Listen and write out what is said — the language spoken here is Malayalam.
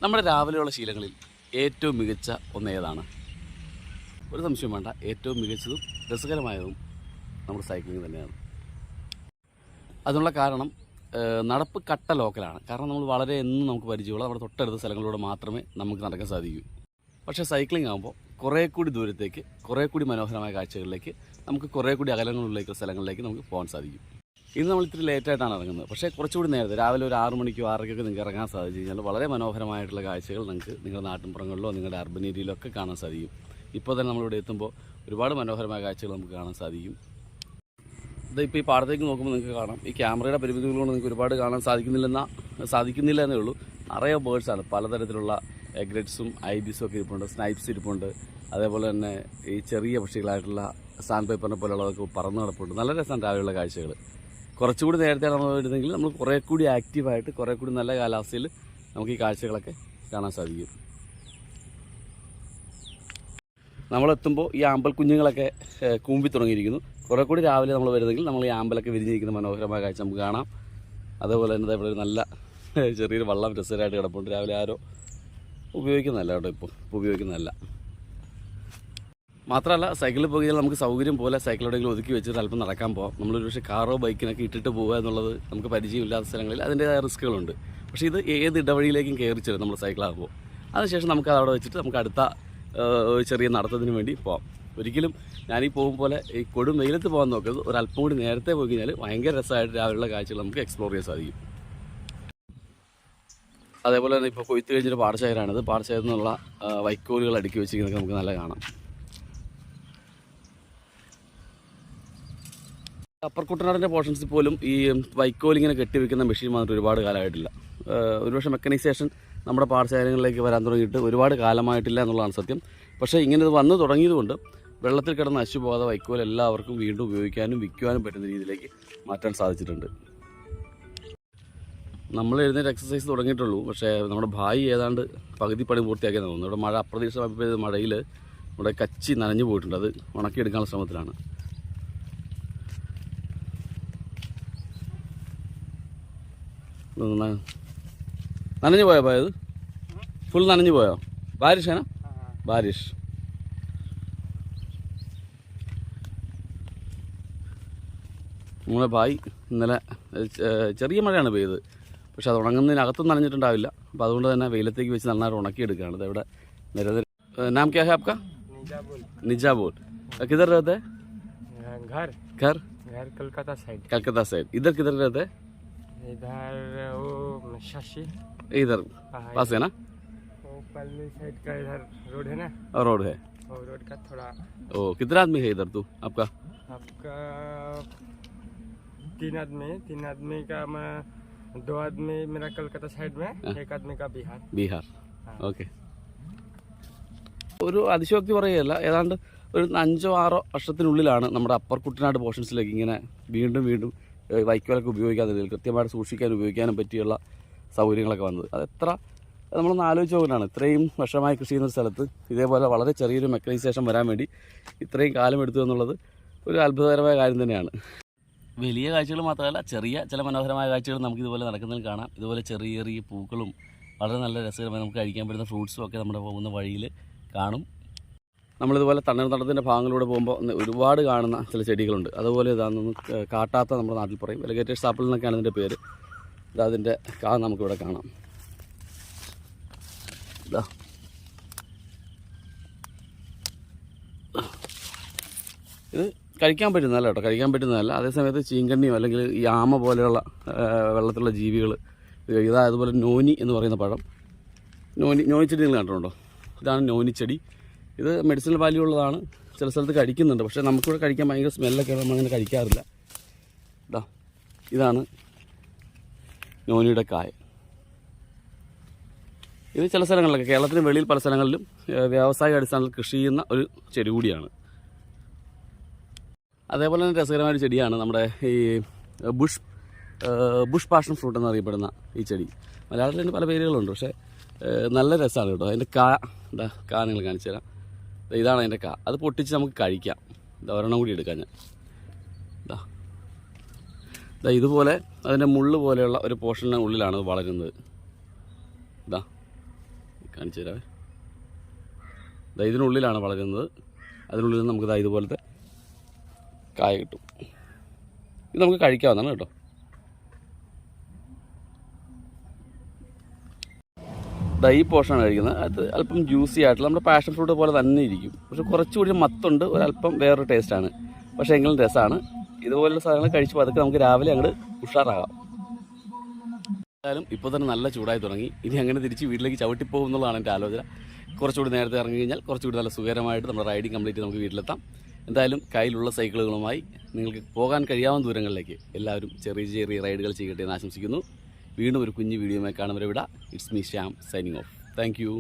നമ്മുടെ രാവിലെയുള്ള ശീലങ്ങളിൽ ഏറ്റവും മികച്ച ഒന്ന് ഏതാണ്? ഒരു സംശയം വേണ്ട, ഏറ്റവും മികച്ചതും രസകരമായതും നമ്മുടെ സൈക്ലിംഗ് തന്നെയാണ്. അതിനുള്ള കാരണം നടപ്പ് കട്ട ലോക്കലാണ്. കാരണം നമ്മൾ വളരെ എന്നും നമുക്ക് പരിചയമുള്ള നമ്മുടെ തൊട്ടടുത്ത സ്ഥലങ്ങളിലൂടെ മാത്രമേ നമുക്ക് നടക്കാൻ സാധിക്കൂ. പക്ഷേ സൈക്ലിംഗ് ആകുമ്പോൾ കുറേ കൂടി ദൂരത്തേക്ക്, കുറേ കൂടി മനോഹരമായ കാഴ്ചകളിലേക്ക്, നമുക്ക് കുറേ കൂടി അകലങ്ങളിലേക്കുള്ള സ്ഥലങ്ങളിലേക്ക് നമുക്ക് പോകാൻ സാധിക്കും. ഇന്ന് നമ്മൾ ഇത്തിരി ലേറ്റായിട്ടാണ് ഇറങ്ങുന്നത്. പക്ഷേ കുറച്ചുകൂടി നേരത്തെ രാവിലെ ഒരു 6 മണിക്കോ 6:30 നിങ്ങൾക്ക് ഇറങ്ങാൻ സാധിച്ചു കഴിഞ്ഞാൽ വളരെ മനോഹരമായിട്ടുള്ള കാഴ്ചകൾ നിങ്ങൾക്ക് നിങ്ങളുടെ നാട്ടിൻപുറങ്ങളിലോ നിങ്ങളുടെ അർബൻ ഏരിയയിലോ ഒക്കെ കാണാൻ സാധിക്കും. ഇപ്പോൾ തന്നെ നമ്മളിവിടെ എത്തുമ്പോൾ ഒരുപാട് മനോഹരമായ കാഴ്ചകൾ നമുക്ക് കാണാൻ സാധിക്കും. ഇതിപ്പോൾ ഈ പാടത്തേക്ക് നോക്കുമ്പോൾ നിങ്ങൾക്ക് കാണാം, ഈ ക്യാമറയുടെ പരിമിതികൾ കൊണ്ട് നിങ്ങൾക്ക് ഒരുപാട് കാണാൻ സാധിക്കുന്നില്ല എന്നേ ഉള്ളൂ. നിറയെ ബേർഡ്സാണ്, പലതരത്തിലുള്ള എഗ്രറ്റ്സും ഐബിസും ഒക്കെ ഇരിപ്പുണ്ട്, സ്നൈപ്സ് ഇരിപ്പുണ്ട്. അതേപോലെ തന്നെ ഈ ചെറിയ പക്ഷികളായിട്ടുള്ള സാൻഡ് പേപ്പറിനെ പോലുള്ളതൊക്കെ പറന്ന് കിടപ്പുണ്ട്. നല്ല രസമാണ് രാവിലെയുള്ള കാഴ്ചകൾ. കുറച്ചുകൂടി നേരത്തെ നമ്മൾ വരുന്നെങ്കിൽ നമ്മൾ കുറേ കൂടി ആക്റ്റീവായിട്ട് കുറേ കൂടി നല്ല കാലാവസ്ഥയിൽ നമുക്ക് ഈ കാഴ്ചകളൊക്കെ കാണാൻ സാധിക്കും. നമ്മളെത്തുമ്പോൾ ഈ ആമ്പൽ കുഞ്ഞുങ്ങളൊക്കെ കൂമ്പി തുടങ്ങിയിരിക്കുന്നു. കുറേ കൂടി രാവിലെ നമ്മൾ വരുന്നെങ്കിൽ നമ്മൾ ഈ ആമ്പലൊക്കെ വിരിഞ്ഞിരിക്കുന്ന മനോഹരമായ കാഴ്ച നമുക്ക് കാണാം. അതേപോലെ തന്നെ ഇവിടെ ഒരു നല്ല ചെറിയൊരു വള്ളം രസകരമായിട്ട് കിടപ്പുണ്ട്. രാവിലെ ആരോ ഉപയോഗിക്കുന്നതല്ല കേട്ടോ, ഇപ്പോൾ ഉപയോഗിക്കുന്നതല്ല. മാത്രമല്ല സൈക്കിളിൽ പോകുകയാൽ നമുക്ക് സൗകര്യം പോലെ സൈക്കിൾ എവിടെയെങ്കിലും ഒതുക്കി വെച്ചിട്ട് അല്പം നടക്കാൻ പോകാം. നമ്മളൊരു പക്ഷേ കാറോ ബൈക്കിനൊക്കെ ഇട്ടിട്ട് പോകുക എന്നുള്ളത് നമുക്ക് പരിചയമില്ലാത്ത സ്ഥലങ്ങളിൽ അതിൻ്റേതായ റിസ്ക്കുകളുണ്ട്. പക്ഷേ ഇത് ഏത് ഇടവഴിയിലേക്കും കയറി ചെല്ലും നമ്മൾ സൈക്കിളാകുമ്പോൾ. അതിനുശേഷം നമുക്ക് അവിടെ വെച്ചിട്ട് നമുക്ക് അടുത്ത ചെറിയ നടത്തത്തിന് വേണ്ടി പോകാം. ഒരിക്കലും ഞാനീ പോകും പോലെ ഈ കൊടും വെയിലത്ത് പോകാൻ നോക്കരുത്. ഒരല്പം കൂടി നേരത്തെ പോയി കഴിഞ്ഞാൽ ഭയങ്കര രസമായിട്ട് രാവിലെയുള്ള കാഴ്ചകൾ നമുക്ക് എക്സ്പ്ലോർ ചെയ്യാൻ സാധിക്കും. അതേപോലെ തന്നെ ഇപ്പോൾ കൊയ്ത്ത് കഴിഞ്ഞൊരു പാടശേഖരമാണിത്. പാടശേഖരത്തിൽ നിന്നുള്ള വൈക്കോലുകൾ അടുക്കി വെച്ചിരിക്കുന്നതൊക്കെ നമുക്ക് നല്ല കാണാം. അപ്പർ കുട്ടനാടിൻ്റെ പോർഷൻസിൽ പോലും ഈ വൈക്കോലിങ്ങനെ കെട്ടിവെക്കുന്ന മെഷീൻ വന്നിട്ട് ഒരുപാട് കാലമായിട്ടില്ല. ഒരുപക്ഷെ മെക്കനൈസേഷൻ നമ്മുടെ പാടശേഖരങ്ങളിലേക്ക് വരാൻ തുടങ്ങിയിട്ട് ഒരുപാട് കാലമായിട്ടില്ല എന്നുള്ളതാണ് സത്യം. പക്ഷേ ഇങ്ങനെ ഇത് വന്നു തുടങ്ങിയതുകൊണ്ട് വെള്ളത്തിൽ കിടന്ന് നശിച്ചു പോകാതെ വൈക്കോൽ എല്ലാവർക്കും വീണ്ടും ഉപയോഗിക്കാനും വിൽക്കുവാനും പറ്റുന്ന രീതിയിലേക്ക് മാറ്റാൻ സാധിച്ചിട്ടുണ്ട്. നമ്മൾ എഴുന്നേറ്റ് എക്സസൈസ് തുടങ്ങിയിട്ടുള്ളൂ. പക്ഷേ നമ്മുടെ ഭായി ഏതാണ്ട് പകുതി പണി പൂർത്തിയാക്കിയെന്ന് തോന്നുന്നു. ഇവിടെ മഴ അപ്രതീക്ഷിതമായി പെയ്ത മഴയിൽ നമ്മുടെ കച്ചി നനഞ്ഞു പോയിട്ടുണ്ട്. അത് ഉണക്കിയെടുക്കാനുള്ള ശ്രമത്തിലാണ്. നനഞ്ഞു പോയോ പോയത്? ഫുൾ നനഞ്ഞു പോയോ? ബാരിഷ് ആണ്, ബാരിഷ്. നമ്മുടെ ഭായി ഇന്നലെ ചെറിയ മഴയാണ് പെയ്തത്. പക്ഷെ അത് ഉണങ്ങുന്നതിനകത്തും നനഞ്ഞിട്ടുണ്ടാവില്ല. അപ്പോൾ അതുകൊണ്ട് തന്നെ വെയിലത്തേക്ക് വെച്ച് നന്നായിട്ട് ഉണക്കിയെടുക്കുകയാണ്. ഇത് ഇവിടെ നിരന്തരം. നാം ക്യാ ഹൈ ആപ്കാ? निजाबोल. किधर रहते हैं? घर कलकत्ता साइड. कलकत्ता साइड. इधर किधर रहते हैं? इधर वो शशि इधर पास है ना? वो पल्ली साइड का इधर रोड है ना? और रोड है. और रोड का थोड़ा. ओ कितना आदमी है इधर तू आपका? 3 आदमी का मैं 2 आदमी मेरा कलकत्ता साइड में, 1 आदमी का बिहार. ഓക്കെ. ഒരു അതിശയോക്തി പറയുകയല്ല, ഏതാണ്ട് ഒരു 5-6 വർഷത്തിനുള്ളിലാണ് നമ്മുടെ അപ്പർ കുട്ടനാട് പോർഷൻസിലേക്ക് ഇങ്ങനെ വീണ്ടും വൈക്കോലൊക്കെ ഉപയോഗിക്കാൻ രീതിയിൽ കൃത്യമായിട്ട് സൂക്ഷിക്കാനും ഉപയോഗിക്കാനും പറ്റിയുള്ള സൗകര്യങ്ങളൊക്കെ വന്നത്. അതെത്ര നമ്മളൊന്ന് ആലോചിച്ച് നോക്കാനാണ്. ഇത്രയും വർഷമായി കൃഷി ചെയ്യുന്ന സ്ഥലത്ത് ഇതേപോലെ വളരെ ചെറിയൊരു മെക്കനൈസേഷൻ വരാൻ വേണ്ടി ഇത്രയും കാലം എടുത്തു എന്നുള്ളത് ഒരു അത്ഭുതകരമായ കാര്യം തന്നെയാണ്. വലിയ കാഴ്ചകൾ മാത്രമല്ല, ചെറിയ ചില മനോഹരമായ കാഴ്ചകൾ നമുക്കിതുപോലെ നടക്കുന്നതിൽ കാണാം. ഇതുപോലെ ചെറിയ ചെറിയ പൂക്കളും വളരെ നല്ല രസകരമായി നമുക്ക് കഴിക്കാൻ പറ്റുന്ന ഫ്രൂട്ട്സും ഒക്കെ നമ്മുടെ പോകുന്ന വഴിയിൽ കാണും. നമ്മളിതുപോലെ തണ്ണീർത്തടത്തിൻ്റെ ഭാഗങ്ങളിലൂടെ പോകുമ്പോൾ ഒരുപാട് കാണുന്ന ചില ചെടികളുണ്ട്. അതുപോലെ ഇതാണെന്ന് കാട്ടാത്ത നമ്മുടെ നാട്ടിൽ പറയും, വെലഗേറ്റേഴ്സ് ആപ്പിൾ എന്നൊക്കെയാണ് ഇതിൻ്റെ പേര്. അതിൻ്റെ കാ നമുക്കിവിടെ കാണാം. ഇതാ ഇത് കഴിക്കാൻ പറ്റുന്നതല്ല കേട്ടോ, കഴിക്കാൻ പറ്റുന്നതല്ല. അതേസമയത്ത് ചീങ്കണ്ണിയോ അല്ലെങ്കിൽ ഈ ആമ പോലെയുള്ള വെള്ളത്തിലുള്ള ജീവികൾ ഇതാ. അതുപോലെ നോനി എന്ന് പറയുന്ന പഴം, നോനിച്ചെടി നിങ്ങൾ കണ്ടിട്ടുണ്ടോ? ഇതാണ് നോനിച്ചെടി. ഇത് മെഡിസിനൽ വാല്യൂ ഉള്ളതാണ്. ചില സ്ഥലത്ത് കഴിക്കുന്നുണ്ട്, പക്ഷേ നമുക്കിവിടെ കഴിക്കാൻ ഭയങ്കര സ്മെല്ലൊക്കെ നമ്മളങ്ങനെ കഴിക്കാറില്ല. ഇതാണ് നോനിയുടെ കായ. ഇത് ചില സ്ഥലങ്ങളിലൊക്കെ, കേരളത്തിന് വെളിയിൽ പല സ്ഥലങ്ങളിലും വ്യാവസായിക അടിസ്ഥാനത്തിൽ കൃഷി ചെയ്യുന്ന ഒരു ചെടി കൂടിയാണ്. അതേപോലെ തന്നെ രസകരമായ ഒരു ചെടിയാണ് നമ്മുടെ ഈ ബുഷ് പാഷൻ ഫ്രൂട്ട് എന്നറിയപ്പെടുന്ന ഈ ചെടി. മലയാളത്തിൽ തന്നെ പല പേരുകളുണ്ട്, പക്ഷേ നല്ല രസമാണ് കേട്ടോ. അതിൻ്റെ കാ നിങ്ങൾ കാണിച്ചു തരാം. ഇതാണ് അതിൻ്റെ കാ. അത് പൊട്ടിച്ച് നമുക്ക് കഴിക്കാം. ഒരെണ്ണം കൂടി എടുക്കാം ഞാൻ. ഇതുപോലെ അതിൻ്റെ മുള്ള് പോലെയുള്ള ഒരു പോർഷൻ്റെ ഉള്ളിലാണ് അത് വളരുന്നത്. കാണിച്ചു തരാവേ. ഇതിനുള്ളിലാണ് വളരുന്നത്. അതിനുള്ളിൽ നിന്ന് നമുക്ക് ഇതുപോലത്തെ കായ കിട്ടും. ഇത് നമുക്ക് കഴിക്കാവുന്നതാണ് കേട്ടോ. ഈ പോർഷനാണ് കഴിക്കുന്നത്. അത് അല്പം ജ്യൂസി ആയിട്ടുള്ള നമ്മുടെ പാഷൻ ഫ്രൂട്ട് പോലെ തന്നെ ഇരിക്കും. പക്ഷെ കുറച്ചുകൂടി മത്തുണ്ട്, ഒരല്പം വേറൊരു ടേസ്റ്റാണ്. പക്ഷേ എങ്കിലും രസമാണ്. ഇതുപോലുള്ള സാധനങ്ങൾ കഴിച്ച് പതുക്കെ നമുക്ക് രാവിലെ അങ്ങോട്ട് ഉഷാറാകാം. എന്തായാലും ഇപ്പോൾ തന്നെ നല്ല ചൂടായി തുടങ്ങി. ഇനി അങ്ങനെ തിരിച്ച് വീട്ടിലേക്ക് ചവിട്ടിപ്പോകും എന്നുള്ളതാണ് എൻ്റെ ആലോചന. കുറച്ചുകൂടി നേരത്തെ ഇറങ്ങി കഴിഞ്ഞാൽ കുറച്ചുകൂടി നല്ല സുഖകരമായിട്ട് നമ്മുടെ റൈഡിങ് കംപ്ലീറ്റ് നമുക്ക് വീട്ടിലെത്താം. എന്തായാലും കയ്യിലുള്ള സൈക്കിളുകളുമായി നിങ്ങൾക്ക് പോകാൻ കഴിയാവുന്ന ദൂരങ്ങളിലേക്ക് എല്ലാവരും ചെറിയ ചെറിയ റൈഡുകൾ ചെയ്യട്ടെ എന്ന് ആശംസിക്കുന്നു. വീണ്ടും ഒരു കുഞ്ഞു വീഡിയോയുമായി കാണുന്നവരെ വിടാം. It's me Shyam signing off. Thank you.